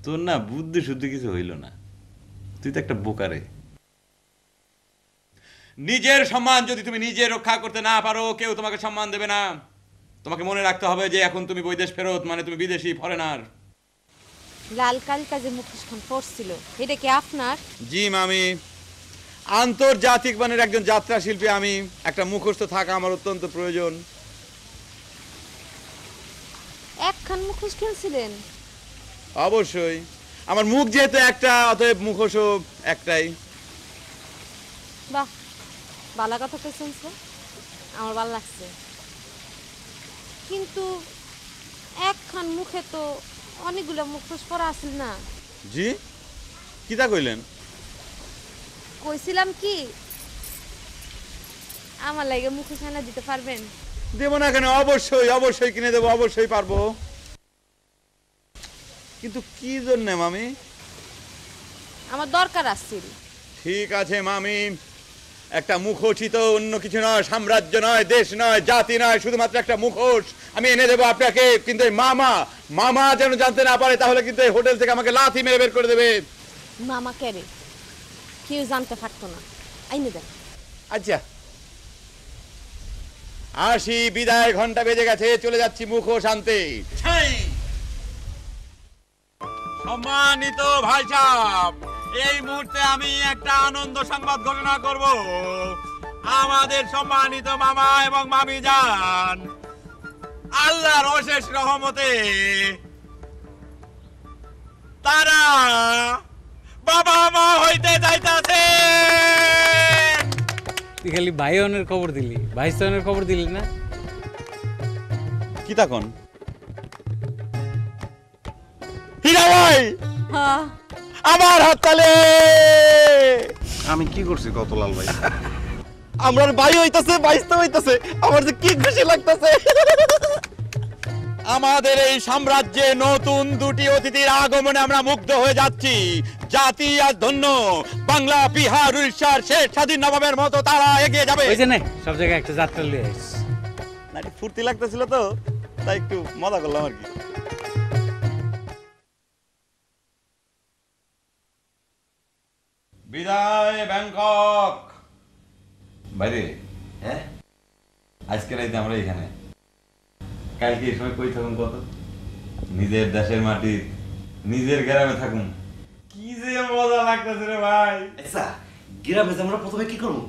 তোর না বুদ্ধি শুদ্ধি কিছু হইল না, তুই তো একটা বোকারে। নিজের সম্মান যদি তুমি নিজে রক্ষা করতে না পারো, কেউ তোমাকে সম্মান দেবে না। তোমাকে মনে রাখতে হবে যে এখন তুমি বৈদেশ ফেরত, মানে তুমি বিদেশি, ফরেনার। লাল কালকা যে মুখোশ খান পরছিল, এটা কি আপনার? জি মামি, আন্তর্জাতিক মানের একজন যাত্রা শিল্পী আমি, একটা মুখোশ তো থাকা আমার অত্যন্ত প্রয়োজন। একখান মুখোশ কিনছিলেন? অবশ্যই, আমার মুখ যেহেতু একটা, অতএব মুখোশও একটাই। বাহ, ভালো কথা কইছেন স্যার, আমার ভালো লাগছে। কিন্তু একখান মুখে তো অনেকগুলো মুখোশ পরা আছিল না? জি, কি তা কইলেন? কইছিলাম কি, আমার লাগে মুখোশ আনা দিতে পারবেন? দেবো না কেন, অবশ্যই অবশ্যই কিনে দেবো, অবশ্যই পারবো। কিন্তু কি জন্য মামি? আমার দরকার আছিল। ঠিক আছে মামি, একটা মুখোশই তো, অন্য কিছু নয়, সাম্রাজ্য নয়, দেশ নয়, জাতি নয়, শুধুমাত্র একটা মুখোশ আমি এনে দেবো আপনাকে। কিন্তু এই মামা মামা যেন জানতে না পারে, তাহলে কিন্তু এই হোটেল থেকে আমাকে লাথি মেরে বের করে দেবে। মামা কেরে কেউ জানতে পারতো না, আইনে দেন। আচ্ছা, আসি, বিদায় ঘন্টা বেজে গেছে, চলে যাচ্ছি মুখোশ আনতে। সম্মানিত ভাই সাহেব, এই মুহূর্তে আমি একটা আনন্দ সংবাদ ঘোষণা করব। আমাদের সম্মানিত মামা এবং মামি যান আল্লাহর অশেষ রহমতে তারা বাবা মা হইতে যাইতাছে। তুই খালি ভাই অনের খবর দিলি, ভাই সনের খবর দিলি না? কি তখন হীরা ভাই, হ্যাঁ, আমার হাততালে। আমি কি করছি কতলাল ভাই? আমার ভাই হইতাছে, বাইসতে হইতাছে, আমার যে কি খুশি লাগতাছে। আমাদের এই সাম্রাজ্যে নতুন দুটি অতিথির আগমনে আমরা মুগ্ধ হয়ে যাচ্ছি। জাতি আজ ধন্য, বাংলা, বিহার, উড়িষ্যার শেষ স্বাধীন নবাবের মতো তারা এগিয়ে যাবে। ওই যে না, সব জায়গায় একটা যাত্রা লিয়ে আইস। না, একটু ফুর্তি লাগতেছিল তো, তাই একটু মজা করলাম আর কি। বিদায় ব্যাংকক। বাইরে, হ্যাঁ, আজকে রাইতে আমরা এখানে, কালকে এই সময় কই থাকুন কত, নিজের দেশের মাটি, নিজের গ্রামে থাকুন। কি যে মজা লাগতেছে রে ভাই। আচ্ছা গ্রামে আমরা প্রথমে কি করবো?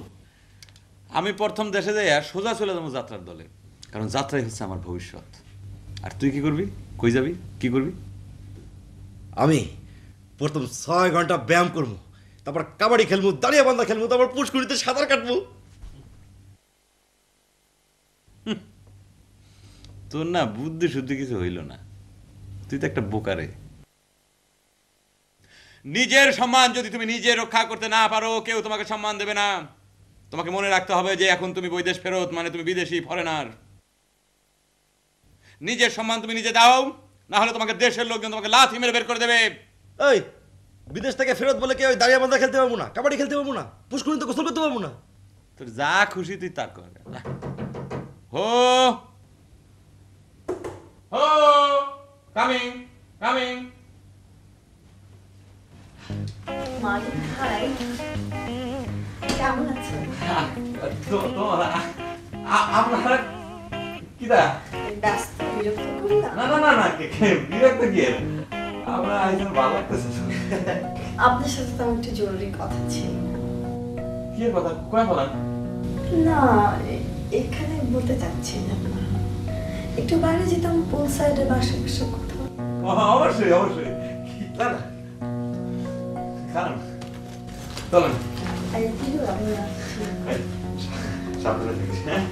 আমি প্রথম দেশে যাই আর সোজা চলে যাবো যাত্রার দলে, কারণ যাত্রাই হচ্ছে আমার ভবিষ্যৎ। আর তুই কি করবি? কই যাবি? কি করবি? আমি প্রথম 6 ঘন্টা ব্যায়াম করবো, তারপর কাবাডি খেলবো, দাঁড়িয়ে বান্ধা খেলবো, তারপর পুষ্করিতে সাঁতার কাটবো। তোর না বুদ্ধি শুদ্ধি কিছু হইল না, তুই তো একটা বোকারে। নিজের সম্মান যদি তুমি নিজে রক্ষা করতে না পারো, কেউ তোমাকে সম্মান দেবে না। তোমাকে মনে রাখতে হবে যে এখন তুমি বৈদেশ ফেরত, মানে তুমি বিদেশি, ফরেনার। নিজের সম্মান তুমি নিজে দাও, না হলে তোমাকে দেশের লোকজন তোমাকে লাথি মেরে বের করে দেবে। এই বিদেশ থেকে ফেরত বলে কি ওই দাঁড়িয়ে বান্ধা খেলতে পারবো না, কাবাডি খেলতে পারবো না, পুষ্করিতে গোসল করতে পারবো না? তোর যা খুশি তুই তার কর। হো হো, কামিং কামিং। মালিক ভাই কেমন আছেন? আপনারা কিরা? ব্যস্ত বিরক্ত করলাম? না না না না, বিরক্ত কি? আমরা আইজন ভালো লাগতেছে। আপনার সাথে তো আমার একটু জরুরি কথা ছিল। কি কথা? কয় বলেন? না, এখানে বলতে চাচ্ছি না। একটু বাইরে যেতাম, পুল সাইডে বাসা বাসা কোথাও। অবশ্যই অবশ্যই, না না, কারণ চলেন। আর দিও আমরা সাবধানে থাকিস, হ্যাঁ?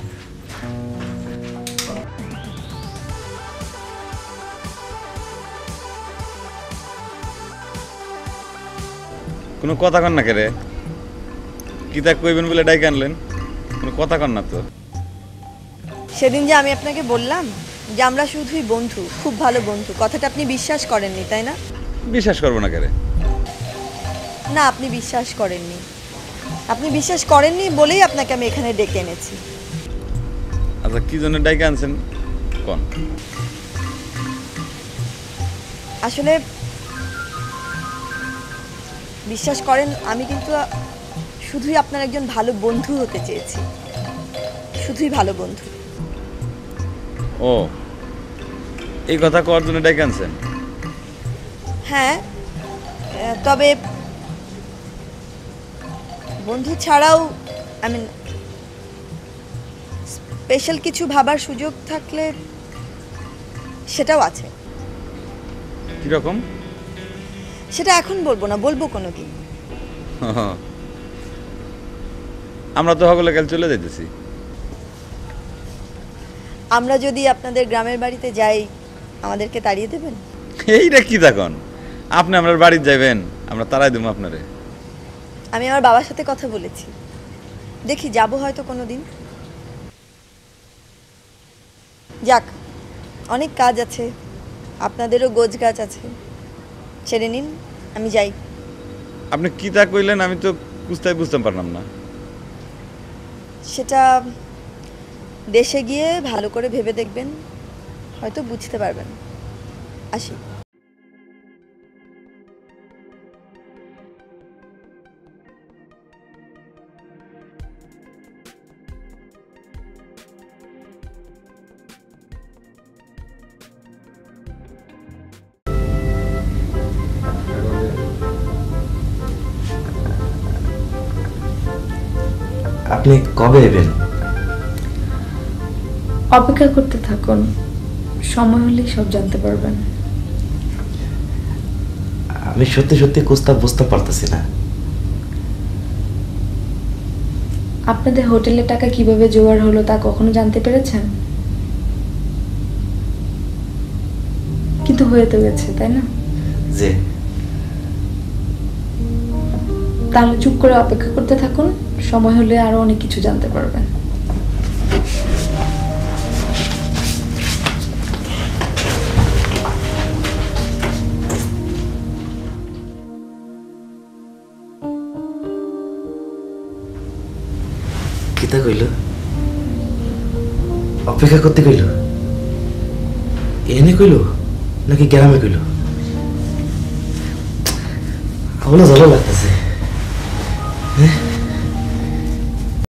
কোনো কথা কন না কে রে? কিতা কইবেন বলে ডাইকে আনলেন, কোনো কথা কন না তো। সেদিন যে আমি আপনাকে বললাম যে আমরা শুধুই বন্ধু, খুব ভালো বন্ধু, কথাটা আপনি বিশ্বাস করেননি, তাই না? বিশ্বাস করবো না কে রে? না, আপনি বিশ্বাস করেননি। আপনি বিশ্বাস করেননি বলেই আপনাকে আমি এখানে ডেকে এনেছি। আচ্ছা, কি জন্য ডাইকে আনছেন কন? আসলে বিশ্বাস করেন আমি কিন্তু শুধুই আপনার একজন ভালো বন্ধু হতে চেয়েছি, শুধুই ভালো বন্ধু। ও, এই কথা কওয়ার জন্য ডেকে আনছেন? হ্যাঁ, তবে বন্ধু ছাড়াও আমি স্পেশাল কিছু ভাবার সুযোগ থাকলে সেটাও আছে। কিরকম? সেটা এখন বলবো না, বলবো কোনো দিন। আমরা তো সকলে কাল চলে যাইতেছি। আমরা যদি আপনাদের গ্রামের বাড়িতে যাই আমাদেরকে তাড়িয়ে দেবেন? এইটা কি দেখুন, আপনি আমার বাড়িতে যাবেন, আমরা তারাই দেবো আপনারে। আমি আমার বাবার সাথে কথা বলেছি, দেখি যাব হয়তো কোনো দিন। যাক, অনেক কাজ আছে, আপনাদেরও গোছ গাছ আছে, ছেড়ে নিন, আমি যাই। আপনি কি তা কইলেন আমি তো বুঝতে পারলাম না। সেটা দেশে গিয়ে ভালো করে ভেবে দেখবেন, হয়তো বুঝতে পারবেন। আসি। আপনি কবে এবেন? অপেক্ষা করতে থাকুন, সময় হলেই সব জানতে পারবেন। আমি সত্যি সত্যি কুস্তা বুঝতে পারতেছি না। আপনাদের হোটেলের টাকা কিভাবে জোগাড় হলো তা কখনো জানতে পেরেছেন? কিন্তু হয়ে তো গেছে, তাই না? যে তাহলে চুপ করে অপেক্ষা করতে থাকুন, সময় হলে আরো অনেক কিছু জানতে পারবেন। কিতা কইল? অপেক্ষা করতে কইল? এনে কইল নাকি গ্রামে কইল? আমার জ্বালা লাগতেছে।